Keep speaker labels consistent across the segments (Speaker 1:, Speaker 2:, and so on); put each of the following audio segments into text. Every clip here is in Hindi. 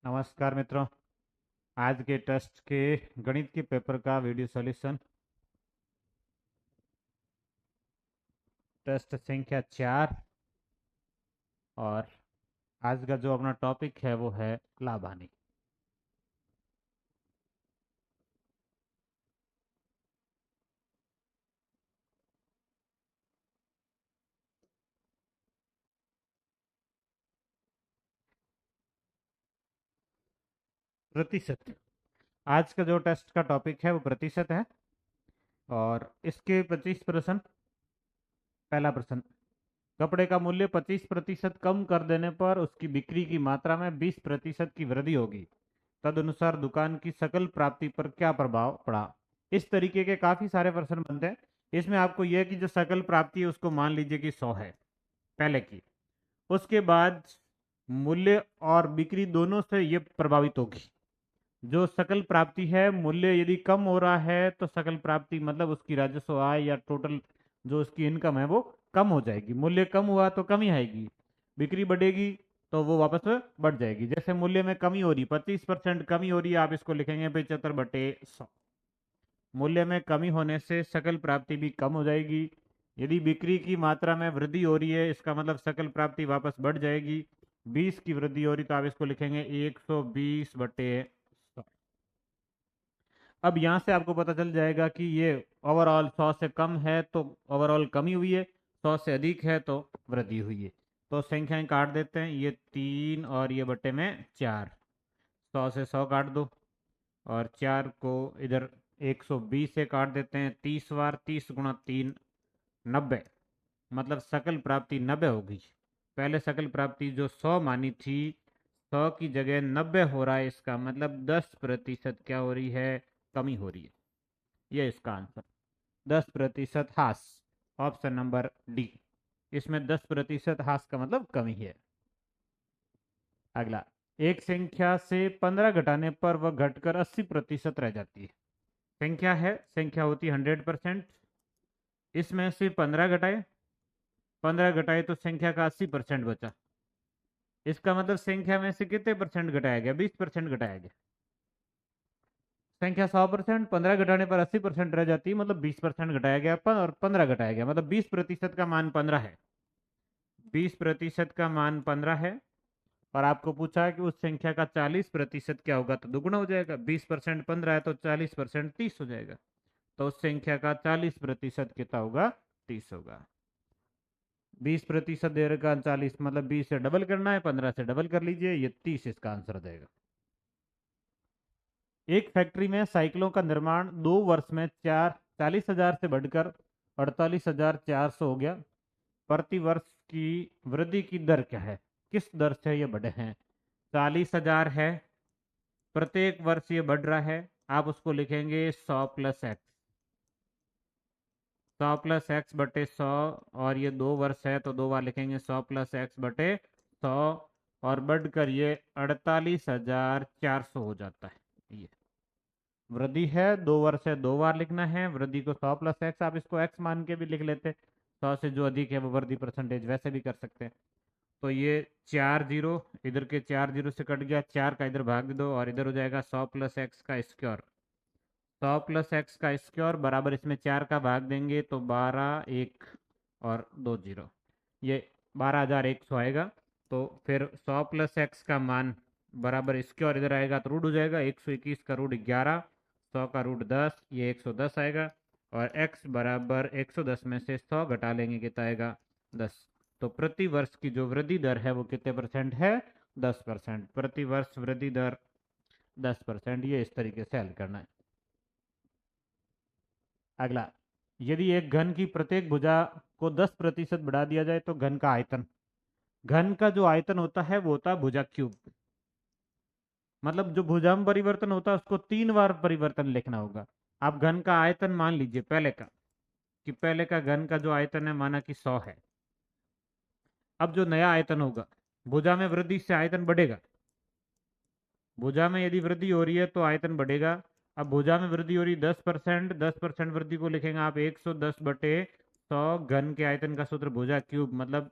Speaker 1: नमस्कार मित्रों। आज के टेस्ट के गणित के पेपर का वीडियो सॉल्यूशन टेस्ट संख्या 4। और आज का जो अपना टॉपिक है वो है लाभ हानि। प्रतिशत। आज का जो टेस्ट का टॉपिक है वो प्रतिशत है और इसके 25%। पहला प्रश्न, कपड़े का मूल्य 25% कम कर देने पर उसकी बिक्री की मात्रा में 20% की वृद्धि होगी। तदनुसार दुकान की सकल प्राप्ति पर क्या प्रभाव पड़ा। इस तरीके के काफी सारे प्रश्न बनते हैं। इसमें आपको यह कि जो सकल प्राप्ति है उसको मान लीजिए कि 100 है पहले की। उसके बाद मूल्य और बिक्री दोनों से ये प्रभावित होगी। जो सकल प्राप्ति है, मूल्य यदि कम हो रहा है तो सकल प्राप्ति मतलब उसकी राजस्व आय या टोटल जो उसकी इनकम है वो कम हो जाएगी। मूल्य कम हुआ तो कमी आएगी, बिक्री बढ़ेगी तो वो वापस में बढ़ जाएगी। जैसे मूल्य में कमी हो रही, 25% कमी हो रही है, आप इसको लिखेंगे 75/100। मूल्य में कमी होने से सकल प्राप्ति भी कम हो जाएगी। यदि बिक्री की मात्रा में वृद्धि हो रही है, इसका मतलब सकल प्राप्ति वापस बढ़ जाएगी। 20 की वृद्धि हो रही तो आप इसको लिखेंगे 120/100। अब यहाँ से आपको पता चल जाएगा कि ये ओवरऑल 100 से कम है तो ओवरऑल कमी हुई है, 100 से अधिक है तो वृद्धि हुई है। तो संख्याएं काट देते हैं, ये 3 और ये बटे में 4। 100 से 100 काट दो और 4 को इधर 120 से काट देते हैं। 30 बार, 30 गुणा 3 90। मतलब सकल प्राप्ति 90 होगी। पहले सकल प्राप्ति जो 100 मानी थी, 100 की जगह 90 हो रहा है। इसका मतलब 10% क्या हो रही है, कमी हो रही है। ये इसका आंसर 10% हास। Option number D. इसमें 10% हास का मतलब कमी है। अगला, एक संख्या से 15 घटाने पर वह घटकर 80% रह जाती है। संख्या है, संख्या होती है 100%। इसमें से 15 घटाए, 15 घटाए तो संख्या का 80% बचा। इसका मतलब संख्या में से कितने परसेंट घटाया गया, 20% घटाया गया। संख्या 100%, 15 घटाने पर 80% रह जाती है, मतलब 20% घटाया गया और 15 घटाया गया, मतलब 20% का मान 15 है। 20% का मान 15 है और आपको पूछा है कि उस संख्या का 40% क्या होगा, तो दुगुना हो जाएगा। 20% 15 है तो 40% 30 हो जाएगा। तो उस संख्या का 40% कितना होगा, 30 होगा। 20% दे रखा 40, मतलब 20 से डबल करना है, 15 से डबल कर लीजिए, ये 30 इसका आंसर देगा। एक फैक्ट्री में साइकिलों का निर्माण 2 वर्ष में 40,000 से बढ़कर 48,400 हो गया। प्रति वर्ष की वृद्धि की दर क्या है, किस दर से ये बढ़े हैं। 40,000 है, प्रत्येक वर्ष ये बढ़ रहा है। आप उसको लिखेंगे 100 + x। 100 + x बटे 100, और ये 2 वर्ष है तो 2 बार लिखेंगे 100 + x बटे 100, और बढ़कर ये 48,400 हो जाता है। ये वृद्धि है, 2 वर्ष है, 2 बार लिखना है। वृद्धि को 100 + x, आप इसको x मान के भी लिख लेते। 100 से जो अधिक है वो वृद्धि परसेंटेज वैसे भी कर सकते हैं। तो ये 4 जीरो, इधर के 4 जीरो से कट गया, 4 का इधर भाग दो और इधर हो जाएगा 100 + x का स्क्वायर। 100 + x का स्क्वायर बराबर, इसमें 4 का भाग देंगे तो 12, 1 और 2 जीरो, ये 12,100 आएगा। तो फिर 100 + x का मान बराबर स्क्वायर इधर आएगा तो रूट हो जाएगा। 121 का रूट 11, 100 का रूट 10, ये 110 आएगा। और x बराबर 110 में से 100 घटा लेंगे, कितना आएगा, 10। तो प्रति वर्ष की जो वृद्धि दर है वो कितने परसेंट है, 10%। प्रति वर्ष वृद्धि दर 10%। ये इस तरीके से हल करना है। अगला, यदि एक घन की प्रत्येक भुजा को 10% बढ़ा दिया जाए तो घन का आयतन, घन का जो आयतन होता है वो होता है भुजा क्यूब। मतलब जो भुजा में परिवर्तन होता है उसको 3 बार परिवर्तन लिखना होगा। आप घन का आयतन मान लीजिए पहले का, कि पहले का घन का जो आयतन है माना कि 100 है। अब जो नया आयतन होगा, भुजा में वृद्धि से आयतन बढ़ेगा। भुजा में यदि वृद्धि हो रही है तो आयतन बढ़ेगा। अब भुजा में वृद्धि हो रही है 10%, 10% वृद्धि को लिखेंगे आप 110/100। घन के आयतन का सूत्र भुजा क्यूब, मतलब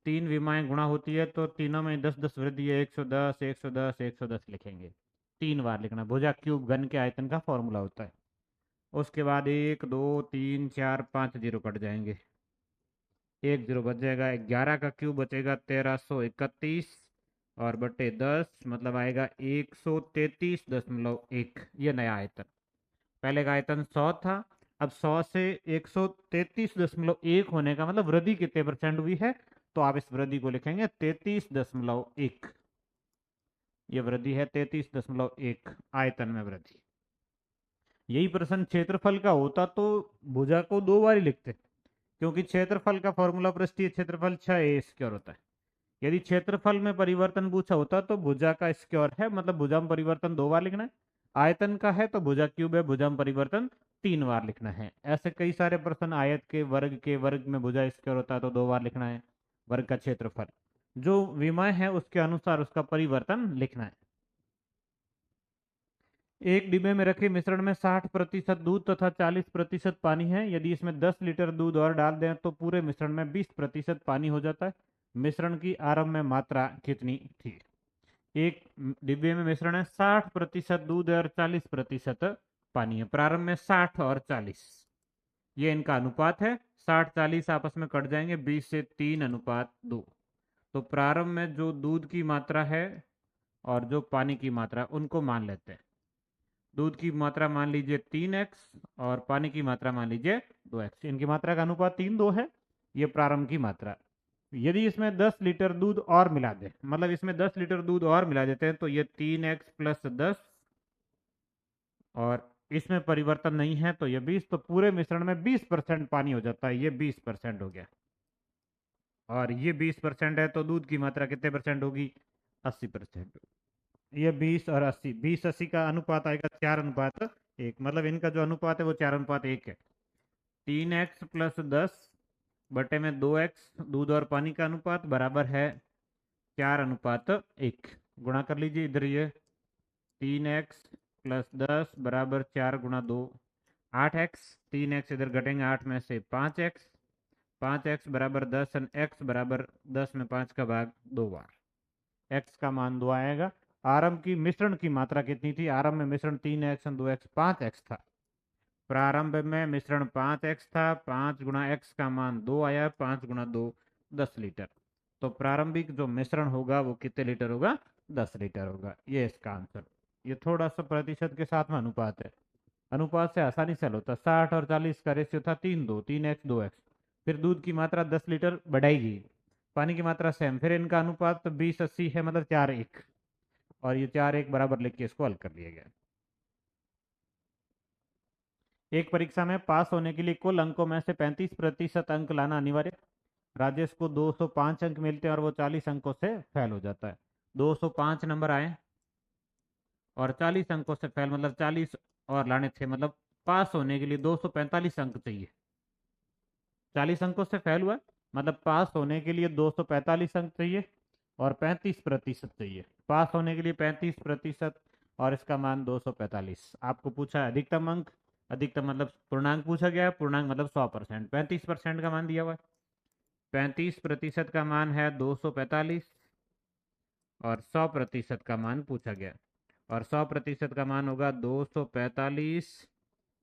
Speaker 1: तीन विमाएं गुणा होती है तो तीनों में 10-10 वृद्धि है, 110 110 110 लिखेंगे। 3 बार लिखना। भुजा क्यूब घन के आयतन का फॉर्मूला होता है। उसके बाद 1 2 3 4 5 जीरो कट जाएंगे, 1 जीरो बच जाएगा। 11 का क्यूब बचेगा 1331 और बटे 10 मतलब आएगा 133.1। ये नया आयतन। पहले का आयतन 100 था। अब 100 से 133.1 होने का मतलब वृद्धि कितने परसेंट हुई है, तो आप इस वृद्धि को लिखेंगे 33.1। ये वृद्धि है 33.1 आयतन में वृद्धि। यही प्रश्न क्षेत्रफल का होता तो भुजा को 2 बार ही लिखते, क्योंकि क्षेत्रफल का फॉर्मूला पृष्ठीय क्षेत्रफल 6a स्क्वायर होता है। यदि क्षेत्रफल में परिवर्तन पूछा होता तो भुजा का स्क्वायर है मतलब भुजा में परिवर्तन 2 बार लिखना है। आयतन का है तो भुजा क्यूब है, भुजा में परिवर्तन 3 बार लिखना है। ऐसे कई सारे प्रश्न, आयत के वर्ग में भुजा स्क्वायर होता है तो 2 बार लिखना है। वर्ग का क्षेत्रफल जो विमा है उसके अनुसार उसका परिवर्तन लिखना है। एक डिब्बे में रखे मिश्रण में 60% दूध तथा 40% पानी है। यदि इसमें 10 लीटर दूध और डाल दें तो पूरे मिश्रण में 20% पानी हो जाता है। मिश्रण की आरंभ में मात्रा कितनी थी। एक डिब्बे में मिश्रण है, 60% दूध है और 40% पानी है। प्रारंभ में 60 और 40, ये इनका अनुपात है। 60-40 आपस में कट जाएंगे, 20:3:2। तो प्रारंभ में जो दूध की मात्रा है और जो पानी की मात्रा, उनको मान लेते हैं। दूध की मात्रा मान लीजिए 3x और पानी की मात्रा मान लीजिए 2x। इनकी मात्रा का अनुपात 3:2 है। ये प्रारंभ की मात्रा। यदि इसमें 10 लीटर दूध और मिला दे, मतलब इसमें 10 लीटर दूध और मिला देते हैं तो ये 3x + 10 और इसमें परिवर्तन नहीं है तो ये 20। तो पूरे मिश्रण में 20% पानी हो जाता है। ये 20% हो गया और ये 20% है तो दूध की मात्रा कितने परसेंट होगी, 80%। ये 20 और 80, 20-80 का अनुपात आएगा 4:1। मतलब इनका जो अनुपात है वो 4:1 है। 3x + 10 बटे में 2x, दूध और पानी का अनुपात बराबर है 4:1। गुणा कर लीजिए इधर। ये 3x + 10 बराबर 4 × 2 8x। 3x इधर घटेंगे 8 में से 5x। 5x बराबर 10 और x बराबर 10 में 5 का भाग 2 बार। x का मान 2 आएगा। आरंभ की मिश्रण की मात्रा कितनी थी। आरंभ में मिश्रण 3x और 2x 5x था। प्रारंभ में मिश्रण 5x था, 5 × x का मान 2 आया, 5 × 2 10 लीटर। तो प्रारंभिक जो मिश्रण होगा वो कितने लीटर होगा, 10 लीटर होगा। ये इसका आंसर। ये थोड़ा सा प्रतिशत के साथ में अनुपात है। अनुपात से आसानी से हल होता। 60 और 40 का रेशियो था 3:2, 3x 2x। फिर दूध की मात्रा 10 लीटर बढ़ाएगी, पानी की मात्रा सेम, फिर इनका अनुपात 20-80 है मतलब 4:1 और ये 4:1 बराबर लिख के इसको हल कर लिया गया। एक परीक्षा में पास होने के लिए कुल अंकों में से 35% अंक लाना अनिवार्य। राजेश को 205 अंक मिलते हैं और वो 40 अंकों से फेल हो जाता है। 205 नंबर आए और 40 अंकों से फेल, मतलब 40 और लाने थे, मतलब पास होने के लिए 245 अंक चाहिए। 40 अंकों से फेल हुआ मतलब पास होने के लिए 245 अंक चाहिए और 35% चाहिए। पास होने के लिए 35% और इसका मान 245। आपको पूछा है अधिकतम अंक। अधिकतम मतलब पूर्णांक पूछा गया है, पूर्णांक मतलब 100%। 35% का मान दिया हुआ है। 35% का मान है 245 और 100% का मान पूछा गया, और 100% का मान होगा 245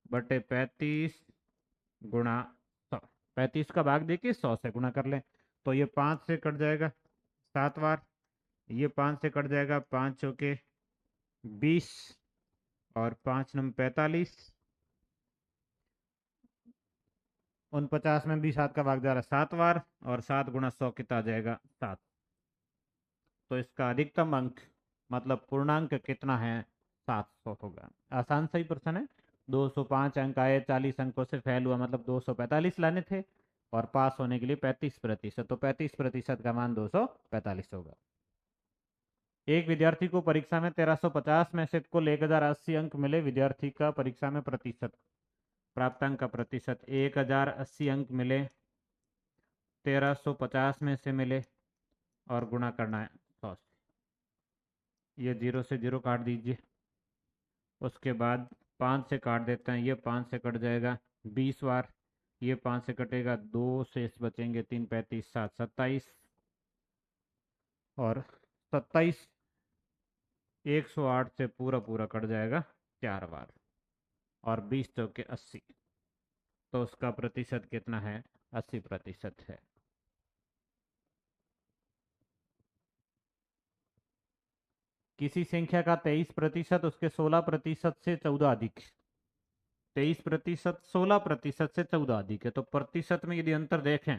Speaker 1: बटे 35 गुणा 100। 35 का भाग देखिए 100 से गुणा कर लें तो ये 5 से कट जाएगा 7 बार। ये 5 से कट जाएगा, 5 चौके 20 और 5 नम 45। 49 में भी 7 का भाग जा रहा है 7 बार और 7 × 100 कितना आ जाएगा 7। तो इसका अधिकतम अंक मतलब पूर्णांक कितना है, 700 होगा। आसान सही प्रश्न है। 205 अंक आए, 40 अंकों से फेल हुआ मतलब 245 लाने थे और पास होने के लिए 35%, तो 35% का मान 245 होगा। एक विद्यार्थी को परीक्षा में 1350 में से कुल 1080 अंक मिले। विद्यार्थी का परीक्षा में प्रतिशत, प्राप्तांक का प्रतिशत 1080 अंक मिले, 1350 में से मिले और गुणा करना है 100 से। ये 0 से 0 काट दीजिए। उसके बाद 5 से काट देते हैं, ये 5 से कट जाएगा 20 बार। ये 5 से कटेगा, 2 शेष बचेंगे, 3 35 7 27। और 27 108 से पूरा पूरा कट जाएगा 4 बार, और 20 चौके 80, तो उसका प्रतिशत कितना है? 80% है। किसी संख्या का 23% उसके 16% से 14 अधिक। 23%, 16% से 14 अधिक है, तो प्रतिशत में यदि अंतर देखें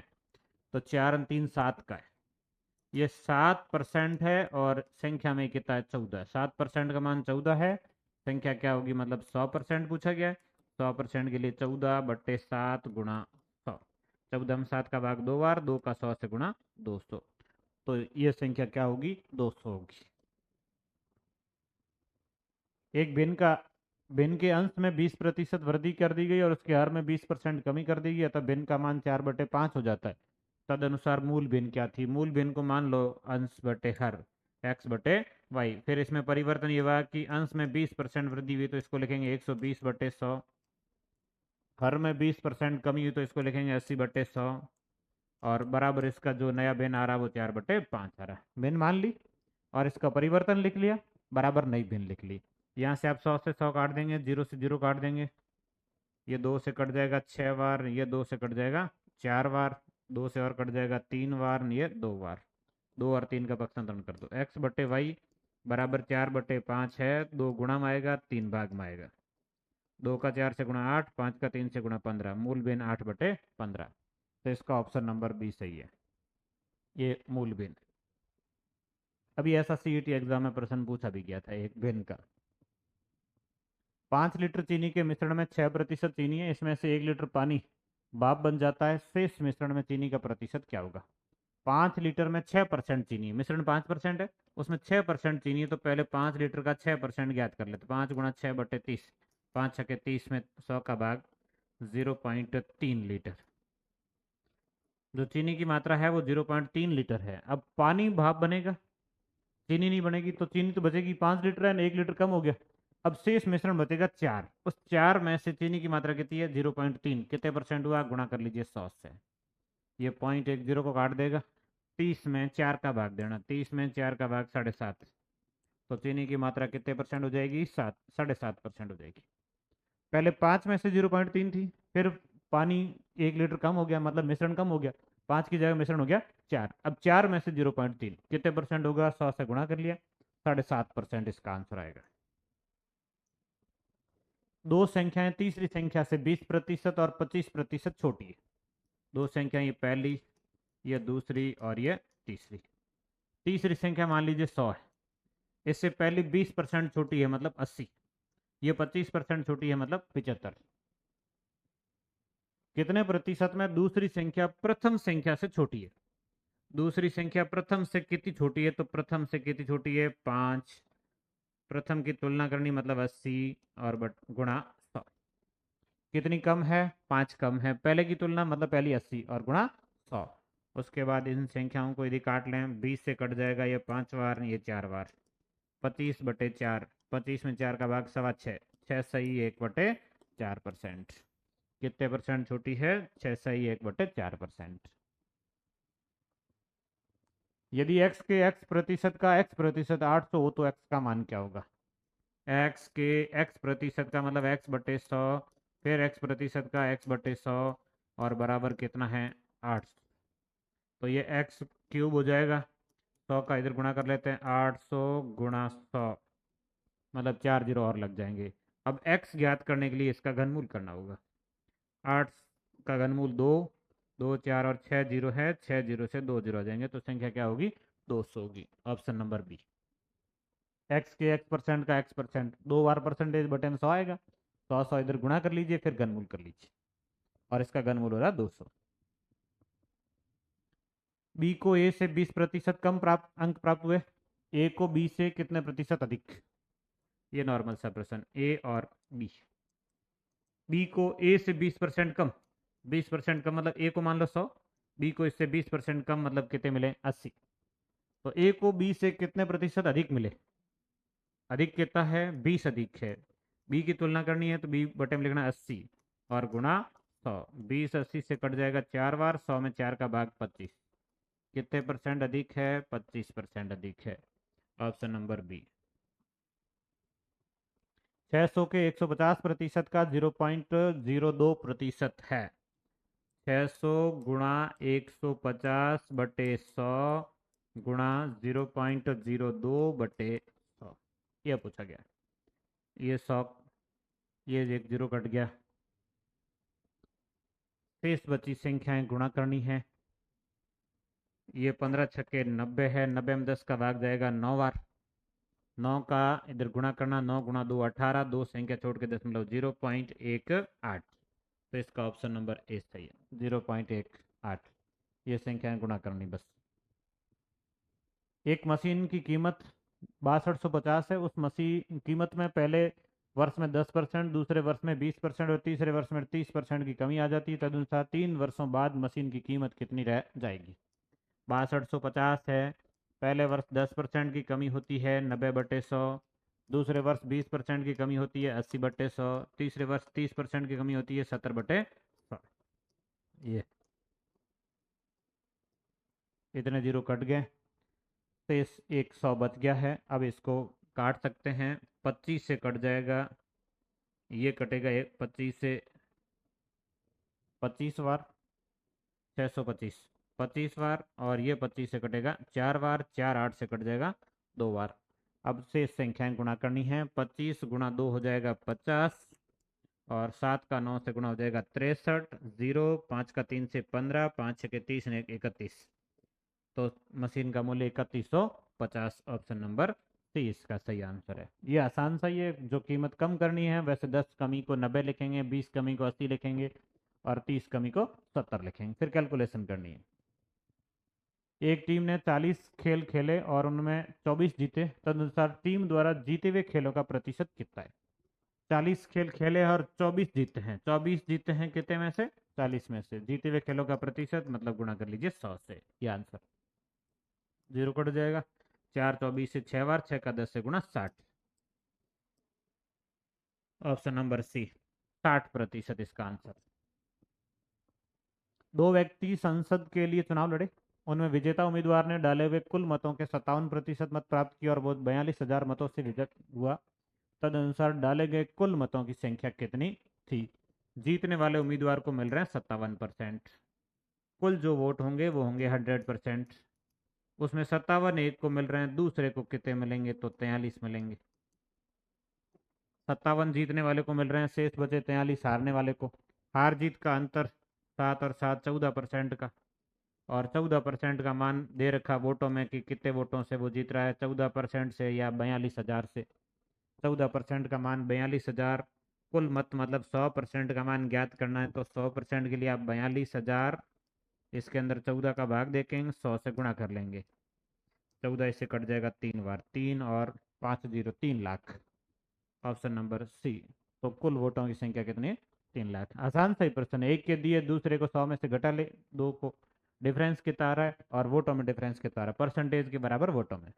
Speaker 1: तो 4 और 3 7 का है। ये 7% है, और संख्या में कितना है? 14। 7% का मान 14 है, संख्या क्या होगी? मतलब 100% पूछा गया है। 100% के लिए 14/7 गुणा 100। 14 में 7 का भाग 2 बार, 2 का 100 से गुणा 200, तो ये संख्या क्या होगी? 200 होगी। एक भिन्न के अंश में 20% वृद्धि कर दी गई और उसके हर में 20% कमी कर दी गई, अतः भिन्न का मान 4/5 हो जाता है। तदनुसार मूल भिन्न क्या थी? मूल भिन्न को मान लो अंश बटे हर, x/y। फिर इसमें परिवर्तन ये हुआ कि अंश में 20% वृद्धि हुई तो इसको लिखेंगे 120/100, हर में 20% कमी हुई तो इसको लिखेंगे 80/100, और बराबर इसका जो नया भिन्न आ रहा है वो 4/5 आ रहा है। भिन्न मान ली और इसका परिवर्तन लिख लिया, बराबर नई भिन्न लिख ली। यहाँ से आप 100 से 100 काट देंगे, 0 से 0 काट देंगे, ये 2 से कट जाएगा 6 बार, ये 2 से कट जाएगा 4 बार, 2 से और कट जाएगा 3 बार, ये 2 बार। 2 और 3 का पक्षांतरण कर दो, x/y बराबर 4/5 है, 2 गुणा में आएगा 3 भाग में आएगा। 2 का 4 से गुणा 8, 5 का 3 से गुणा 15, मूल भिन्न 8/15। तो इसका ऑप्शन नंबर बी सही है, ये मूल भिन्न। अभी ऐसा सीईटी एग्जाम में प्रश्न पूछा भी गया था एक भिन्न का। 5 लीटर चीनी के मिश्रण में 6% चीनी है, इसमें से 1 लीटर पानी भाप बन जाता है, शेष मिश्रण में चीनी का प्रतिशत क्या होगा? 5 लीटर में 6% चीनी है, मिश्रण 5% है, उसमें 6% चीनी है, तो पहले 5 लीटर का 6% ज्ञात कर लेते। 5 गुणा 6/30, 5×6 = 30 में 100 का भाग 0.3 लीटर। जो चीनी की मात्रा है वो 0.3 लीटर है। अब पानी भाप बनेगा, चीनी नहीं बनेगी, तो चीनी तो बचेगी 5 लीटर है ना, 1 लीटर कम हो गया। अब शेष मिश्रण बचेगा 4, उस 4 में से चीनी की मात्रा कितनी है? 0.3, कितने परसेंट हुआ? गुणा कर लीजिए 100 से, ये 0.10 को काट देगा, 30 में 4 का भाग देना, 30 में 4 का भाग 7.5, तो चीनी की मात्रा कितने परसेंट हो जाएगी? 7.5% हो जाएगी। पहले 5 में से 0.3 थी, फिर पानी 1 लीटर कम हो गया, मतलब मिश्रण कम हो गया, 5 की जगह मिश्रण हो गया 4। अब 4 में से 0.3 कितने परसेंट होगा? 100 से गुणा कर लिया, 7.5% इसका आंसर आएगा। दो संख्याएं तीसरी संख्या से 20% और 25% छोटी है। दो संख्याएं, ये पहली, ये दूसरी और ये तीसरी। तीसरी संख्या मान लीजिए 100 है, इससे पहली 20% छोटी है मतलब 80, ये 25% छोटी है मतलब 75। कितने प्रतिशत में दूसरी संख्या प्रथम संख्या से छोटी है? दूसरी संख्या प्रथम से कितनी छोटी है? तो प्रथम से कितनी छोटी है? 5। प्रथम की तुलना करनी मतलब 80 और बट गुणा 100। कितनी कम है? 5 कम है पहले की तुलना, मतलब पहली 80 और गुणा 100। उसके बाद इन संख्याओं को यदि काट लें, 20 से कट जाएगा ये 5 बार, ये 4 बार, 25/4, 25 में 4 का भाग 6.25, 6 सही 1/4%। कितने परसेंट छोटी है? 6 सही 1/4%। यदि x के x प्रतिशत का x प्रतिशत 800 हो तो x का मान क्या होगा? x के x प्रतिशत का मतलब x/100, फिर x प्रतिशत का x/100, और बराबर कितना है? 800। तो ये x³ हो जाएगा, 100 का इधर गुणा कर लेते हैं, 800 गुणा 100, मतलब 4 जीरो और लग जाएंगे। अब x ज्ञात करने के लिए इसका घनमूल करना होगा। 8 का घनमूल 2, 2 4 और 6 जीरो है, 6 जीरो से 2 जीरो आ जाएंगे, तो संख्या क्या होगी? 200 होगी। Option number B. एक्स के एक्स परसेंट का एक्स परसेंट, 2 बार परसेंटेज बटे में 100 आएगा, 100 इधर गुणा कर लीजिए, फिर घनमूल कर लीजिए, और इसका घनमूल हो रहा है 200। बी को ए से 20% कम अंक प्राप्त हुए, ए को बी से कितने प्रतिशत अधिक? ये नॉर्मल सा प्रश्न, ए और बी। बी को ए से 20% कम, 20% कम मतलब ए को मान लो 100, बी को इससे 20% कम मतलब कितने मिले? 80। तो ए को बी से कितने प्रतिशत अधिक मिले? अधिक कितना है? 20 अधिक है। बी की तुलना करनी है तो बी बटे में लिखना 80 और गुणा 100। 20 80 से कट जाएगा 4 बार, 100 में 4 का भाग 25, कितने परसेंट अधिक है? 25% अधिक है। Option number B. 600 के 150% का 0.02% है। 600 गुणा 150 बटे 100 गुणा 0.02 बटे 100, यह पूछा गया। ये 100, ये एक जीरो कट गया, शेष बची संख्याएं गुणा करनी है। ये 15 छक्के 90 है, 90 में 10 का भाग जाएगा 9 बार। 9 का इधर गुणा करना, 9 गुणा 2 18, 2 संख्या छोड़ के 0.18। तो इसका ऑप्शन नंबर ए सही है, 0.18। ये संख्याएं गुणा करनी बस। एक मशीन की कीमत 6250 है। उस मशीन कीमत में पहले वर्ष में 10%, दूसरे वर्ष में 20% और तीसरे वर्ष में 30% की कमी आ जाती है। तदनुसार 3 वर्षों बाद मशीन की कीमत कितनी रह जाएगी? 6250 है, पहले वर्ष 10% की कमी होती है 90/100, दूसरे वर्ष 20% की कमी होती है 80/100, तीसरे वर्ष 30% की कमी होती है 70/100। ये इतने जीरो कट गए, शेष 100 बच गया है। अब इसको काट सकते हैं, 25 से कट जाएगा, ये कटेगा 25 से 25 बार, 625 25 बार, और ये 25 से कटेगा 4 बार, 4 8 से कट जाएगा 2 बार। अब शेष संख्याएं गुणा करनी है। 25 गुणा 2 हो जाएगा 50, और 7 का 9 से गुणा हो जाएगा 63, 0 5 का 3 से 15, 5 6 के 30 ने 31। तो मशीन का मूल्य 3150। ऑप्शन नंबर सी इसका सही आंसर है। ये आसान सा ही है, जो कीमत कम करनी है वैसे 10 कमी को 90 लिखेंगे, 20 कमी को 80 लिखेंगे और 30 कमी को 70 लिखेंगे, फिर कैलकुलेशन करनी है। एक टीम ने 40 खेल खेले और उनमें 24 जीते, तदनुसार टीम द्वारा जीते हुए खेलों का प्रतिशत कितना है? 40 खेल खेले और 24 जीते हैं। 24 जीते हैं कितने में से? 40 में से। जीते हुए खेलों का प्रतिशत मतलब गुणा कर लीजिए 100 से, ये आंसर। जीरो कट जाएगा, 4 24 से 6 बार, 6 का 10 से गुणा 60। ऑप्शन नंबर सी, 60% इसका आंसर। दो व्यक्ति संसद के लिए चुनाव लड़े, उनमें विजेता उम्मीदवार ने डाले हुए कुल मतों के 57% मत प्राप्त किए और वो 42,000 मतों से विजय हुआ। तदनुसार डाले गए कुल मतों की संख्या कितनी थी? जीतने वाले उम्मीदवार को मिल रहे हैं 57%। कुल जो वोट होंगे वो होंगे 100%। उसमें 57 एक को मिल रहे हैं, दूसरे को कितने मिलेंगे? तो 43 मिलेंगे। 57 जीतने वाले को मिल रहे हैं, शेष बचे 43 हारने वाले को। हार जीत का अंतर 7 और 7 14% का, और 14% का मान दे रखा वोटों में कि कितने वोटों से वो जीत रहा है, 14% से या 42,000 से। 14% का मान 42,000, कुल मत मतलब 100% का मान ज्ञात करना है, तो 100% के लिए आप 42,000 इसके अंदर 14 का भाग देखेंगे, 100 से गुणा कर लेंगे। 14 इससे कट जाएगा 3 बार, 3 और 5 0 3 लाख। Option number C. तो कुल वोटों की संख्या कितनी है? 3 लाख। आसान सा ही प्रश्न है, एक के दिए दूसरे को 100 में से घटा ले, दो को डिफरेंस कितना आ रहा है और वोटों में डिफरेंस कितना आ रहा है, परसेंटेज के बराबर वोटों में।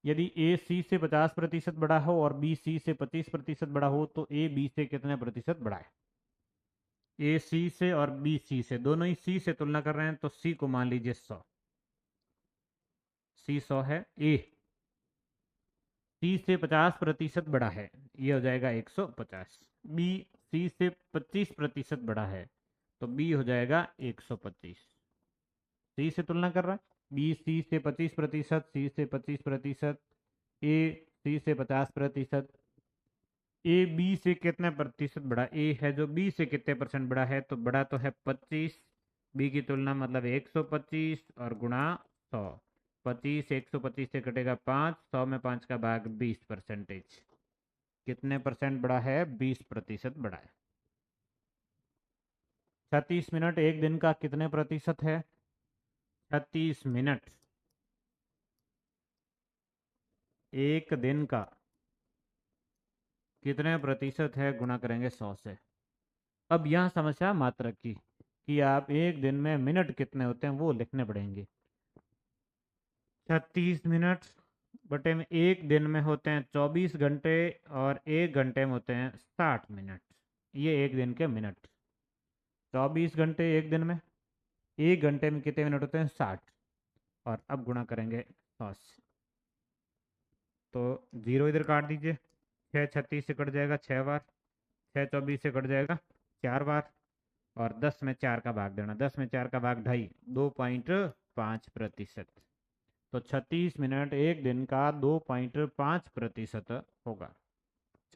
Speaker 1: यदि ए सी से 50% बड़ा हो और बी सी से 25% बड़ा हो तो ए बी से कितने प्रतिशत बड़ा है? ए सी से और बी सी से, दोनों ही सी से तुलना कर रहे हैं, तो सी को मान लीजिए 100। सी 100 है। ए सी से 50% बड़ा है, ये हो जाएगा 150। बी सी से 25% बड़ा है, तो बी हो जाएगा 125। सी से तुलना कर रहा है, बी सी से 25%, सी से 25%, ए सी से 50%। ए बी से कितने प्रतिशत बड़ा? ए है जो बी से कितने परसेंट बड़ा है, तो बड़ा तो है 25, बी की तुलना मतलब 125 और गुणा 100। 25 125 से कटेगा 5, 100 में 5 का भाग 20%। कितने परसेंट बड़ा है? 20% बड़ा है। 36 मिनट एक दिन का कितने प्रतिशत है? 36 मिनट एक दिन का कितने प्रतिशत है, गुणा करेंगे 100 से। अब यहाँ समस्या मात्रक की, कि आप एक दिन में मिनट कितने होते हैं वो लिखने पड़ेंगे। 36 मिनट बटे में एक दिन में होते हैं 24 घंटे, और एक घंटे में होते हैं 60 मिनट। ये एक दिन के मिनट। 24 घंटे एक दिन में, 1 घंटे में कितने मिनट होते हैं? 60। और अब गुणा करेंगे 100 से, तो 0 इधर काट दीजिए, 6 36 से कट जाएगा 6 बार, 6 24 से कट जाएगा 4 बार, और 10 में 4 का भाग देना, 10 में 4 का भाग 2.5, 2.5%। तो 36 मिनट एक दिन का 2.5% होगा।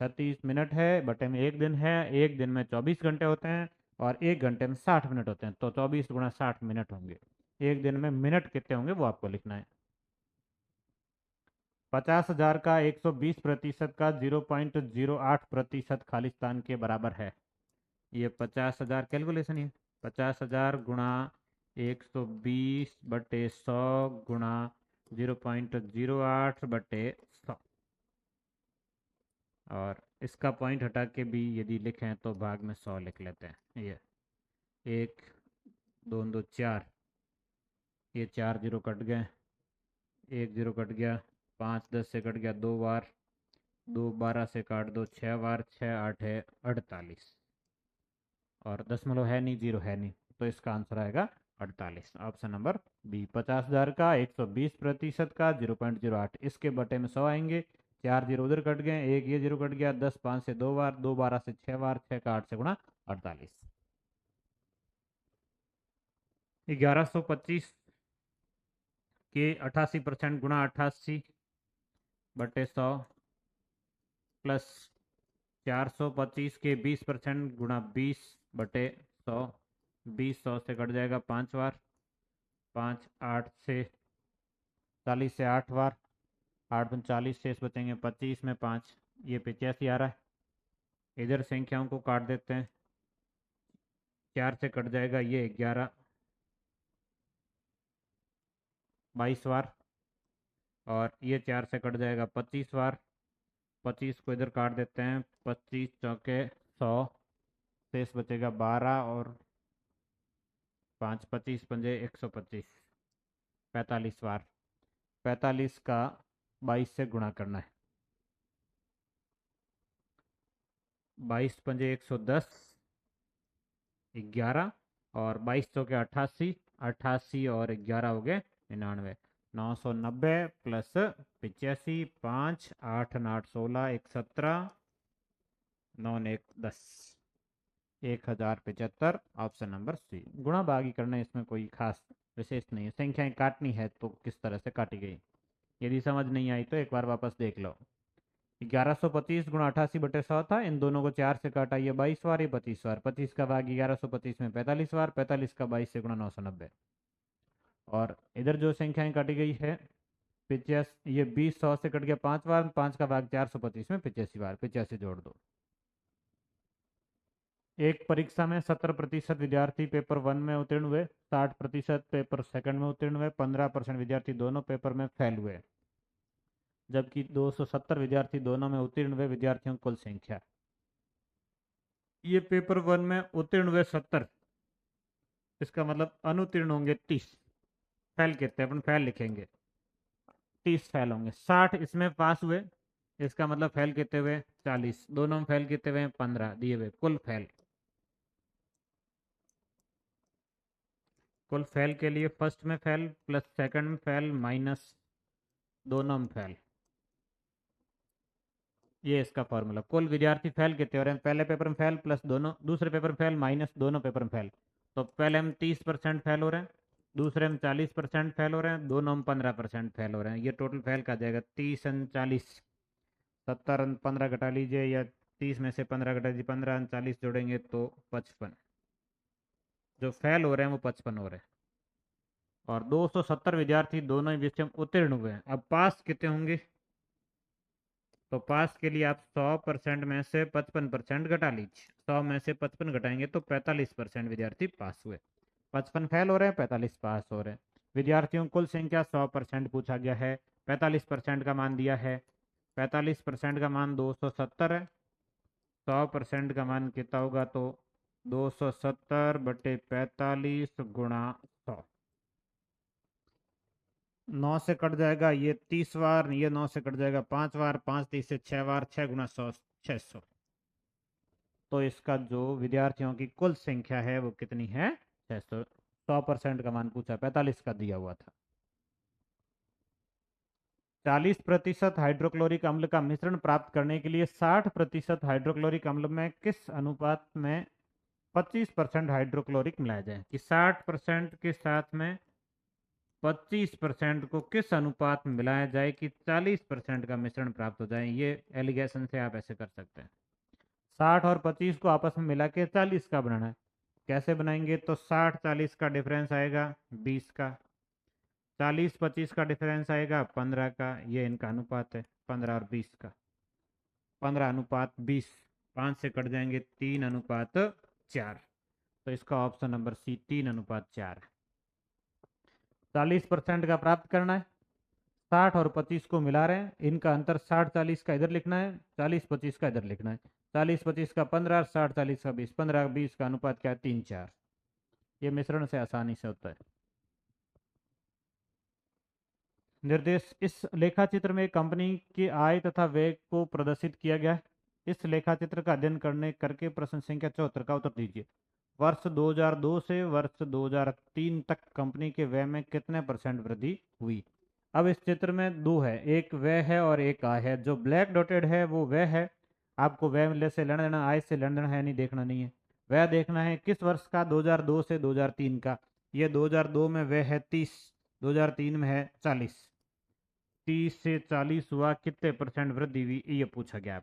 Speaker 1: 36 मिनट है बटे में एक दिन है, एक दिन में 24 घंटे होते हैं और एक घंटे में 60 मिनट होते हैं, तो 24 गुणा 60 मिनट होंगे। एक दिन में मिनट कितने होंगे वो आपको लिखना है। 50,000 का 120% का 0.08% खालिस्तान के बराबर है। ये 50,000 कैलकुलेशन है। 50,000 गुणा 120/100 गुणा 0.08/100, और इसका पॉइंट हटा के भी यदि लिखें तो भाग में 100 लिख लेते हैं। ये 1 2 2 4, ये 4 जीरो कट गए, 1 जीरो कट गया, 5 10 से कट गया 2 बार, 2 12 से काट दो 6 बार, 6 8 है 48, और दशमलव है नहीं, जीरो है नहीं, तो इसका आंसर आएगा 48, ऑप्शन नंबर बी। 50,000 का 120% का 0.08, इसके बटे में 100 आएंगे, 4 जीरो उधर कट गए, एक ये जीरो कट गया, 10 5 से 2 बार, 2 12 से 6 बार, 6 का 8 से गुणा 48। 1125 के 88% गुणा 88/100 प्लस 425 के 20% गुणा 20/100, 20 100 से कट जाएगा 5 बार, 5 8 से 40 से 8 बार, 8 40 शेष बचेंगे 25 में 5, ये 85 आ रहा है। इधर संख्याओं को काट देते हैं, 4 से कट जाएगा ये 11 22 बार, और ये 4 से कट जाएगा 25 बार, 25 को इधर काट देते हैं, 25 चौके 100, शेष बचेगा 12, और 5 25 पंजे 125, 45 बार, 45 का 22 से गुणा करना है, 22 पंजे 110, 11, और 22 चौके 88, 88 और 11 हो गए 99, 990 प्लस 85, 5 8 8 16 1 17, 9 1 10, 1075, ऑप्शन नंबर सी। गुणा भागी करना है, इसमें कोई खास विशेष नहीं है, संख्याएं काटनी है तो किस तरह से काटी गई, यदि समझ नहीं आई तो एक बार वापस देख लो। 1125 गुणा 88/100 था, इन दोनों को 4 से काटा, ये 22 बार, ये 25 बार, 25 का भाग 1125 में 45 बार, 45 का 22 से गुणा 990, और इधर जो संख्याएं काटी गई है 85, ये 20 100 से कट गया 5 बार, 5 का भाग 425 में 85 बार, 85 जोड़ दो। एक परीक्षा में 70% विद्यार्थी पेपर 1 में उत्तीर्ण हुए, 60% पेपर सेकंड में उत्तीर्ण हुए, 15% विद्यार्थी दोनों पेपर में फेल हुए, जबकि 270 विद्यार्थी दोनों में उत्तीर्ण हुए विद्यार्थियों की कुल संख्या। ये पेपर 1 में उत्तीर्ण हुए 70, इसका मतलब अनुत्तीर्ण होंगे 30, फेल कहते हैं अपन, फेल लिखेंगे, 30 फेल होंगे, 60 इसमें पास हुए, इसका मतलब फेल कितने हुए 40, दोनों में फेल कितने हुए 15 दिए हुए, कुल फेल। कुल फेल के लिए फर्स्ट में फेल प्लस सेकंड में फेल माइनस दोनों में फेल, ये इसका फॉर्मूला। कुल विद्यार्थी फेल कितने हो रहे हैं, पहले पेपर में फेल प्लस दोनों, दूसरे पेपर में फेल माइनस दोनों पेपर में फेल, तो पहले हम 30% फेल हो रहे हैं, दूसरे में 40% फेल हो रहे हैं, दोनों में 15% फेल हो रहे हैं, ये टोटल फेल का जाएगा 30 40, 70 15 घटा लीजिए, या 30 में से 15 घटा दीजिए, 15 40 जोड़ेंगे तो 55, जो फेल हो रहे हैं वो 55 हो रहे हैं, और 270 विद्यार्थी दोनों ही विषय में उत्तीर्ण हुए हैं। अब पास कितने होंगे, तो पास के लिए आप 100% में से 55% घटा लीजिए, 100 में से 55 घटाएंगे तो 45% विद्यार्थी पास हुए, 55 फेल हो रहे हैं, 45 पास हो रहे हैं। विद्यार्थियों कुल संख्या 100% पूछा गया है, 45% का मान दिया है, 45% का मान 270 है, 100% का मान कितना होगा, तो 270/45 गुणा 100, 9 से कट जाएगा ये 30 बार, ये 9 से कट जाएगा 5 बार, 5 30 से 6 बार, 6 गुणा 100 600, तो इसका जो विद्यार्थियों की कुल संख्या है वो कितनी है 600, 100% का मान पूछा, 45 का दिया हुआ था। 40% हाइड्रोक्लोरिक अम्ल का मिश्रण प्राप्त करने के लिए 60% हाइड्रोक्लोरिक अम्ल में किस अनुपात में 25% हाइड्रोक्लोरिक मिलाया जाए, कि 60% के साथ में 25% को किस अनुपात में मिलाया जाए कि 40% का मिश्रण प्राप्त हो जाए। ये एलिगेशन से आप ऐसे कर सकते हैं। 60 और 25 को आपस में मिला के 40 का बनाना है। कैसे बनाएंगे, तो 60-40 का डिफरेंस आएगा 20 का, 40-25 का डिफरेंस आएगा 15 का। ये इनका अनुपात है 15 और 20 का। 15:20, 5 से कट जाएंगे 3:4। तो इसका ऑप्शन नंबर सी 3:4 है। 40% का प्राप्त करना है, 60 और 25 को मिला रहे हैं, इनका अंतर 60-40 का इधर लिखना है, 40-25 का इधर लिखना है। 40-25 का 15, 60-40 का 20, 15-20 का अनुपात क्या है, 3:4। ये मिश्रण से आसानी से होता है। निर्देश, इस लेखा चित्र में कंपनी की आय तथा व्यय को प्रदर्शित किया गया है। इस लेखा चित्र का अध्ययन करके प्रश्न संख्या 74 का उत्तर दीजिए। वर्ष 2002 से वर्ष 2003 तक कंपनी के व्यय में कितने % वृद्धि हुई। अब इस चित्र में दो है, एक व्यय है और एक आय है। जो ब्लैक डॉटेड है वो व्यय है, आपको व्यय से लेना देना, आय से लेना देना है नहीं, देखना नहीं है। व्यय देखना है किस वर्ष का, 2002 से 2003 का। ये 2002 में व्यय है 30, 2003 में है 40। 30 से 40 हुआ, कितने % वृद्धि हुई ये पूछा गया।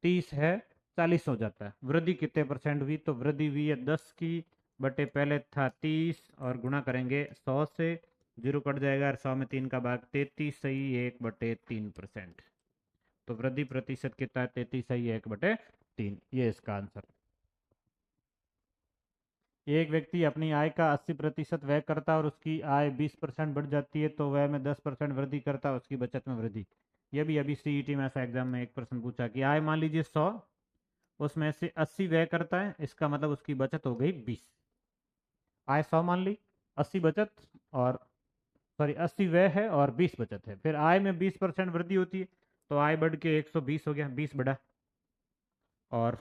Speaker 1: 30 है, 40 हो जाता है, वृद्धि कितने % हुई, तो वृद्धि हुई है 10 की बटे पहले था 30 और गुणा करेंगे 100 से, 0 कट जाएगा और 100 में 3 का भाग 33 सही 1/3%। तो वृद्धि प्रतिशत कितना है, 33 सही 1/3। ये इसका आंसर। एक व्यक्ति अपनी आय का 80% व्यय करता है और उसकी आय 20% बढ़ जाती है, तो व्यय में 10% वृद्धि करता है, उसकी बचत में वृद्धि। यह भी अभी सीईटी में ऐसा एग्जाम में एक प्रश्न पूछा कि आय मान लीजिए 100, उसमें से 80 व्यय करता है, इसका मतलब उसकी बचत हो गई 20। आय 100 मान ली, 80 बचत, और सॉरी 80 व्यय है और 20 बचत है, फिर आय में 20% वृद्धि होती है, तो आय बढ़ के 120 हो गया, 20 बढ़ा। और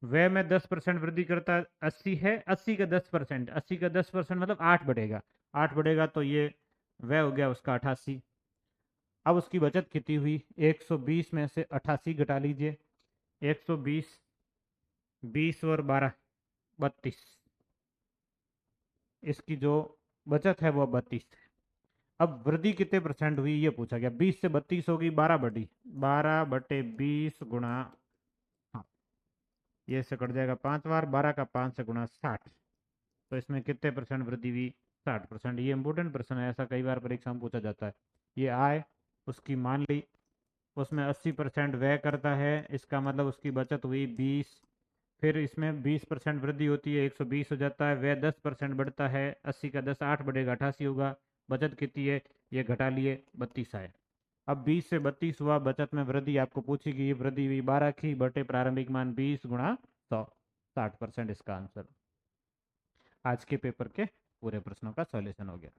Speaker 1: व्यय में 10% वृद्धि करता है, 80 है, 80 का 10%, 80 का 10% मतलब 8 बढ़ेगा, 8 बढ़ेगा तो ये व्यय हो गया उसका 88। अब उसकी बचत कितनी हुई, 120 में से 88 घटा लीजिए, 120, 20 और 12, 32। इसकी जो बचत है वो 32 है। अब वृद्धि कितने % हुई ये पूछा गया, 20 से 32 होगी, 12 बढ़ी, 12/20 गुणा, हाँ ये से कट जाएगा 5 बार, 12 का 5 से गुणा 60। तो इसमें कितने % वृद्धि हुई, 60%। ये इंपॉर्टेंट प्रश्न है, ऐसा कई बार परीक्षा में पूछा जाता है। ये आय उसकी मान ली, उसमें 80% व्यय करता है, इसका मतलब उसकी बचत हुई 20, फिर इसमें 20% वृद्धि होती है, 120 हो जाता है, व्यय 10% बढ़ता है, 80 का 10 8 बढ़ेगा, 88 होगा। बचत कितनी है, ये घटा लिए 32 आए। अब 20 से 32 हुआ, बचत में वृद्धि आपको पूछी गई, वृद्धि हुई 12 की बटे प्रारंभिक मान 20 गुणा 100, 60% इसका आंसर। आज के पेपर के पूरे प्रश्नों का सॉल्यूशन हो गया।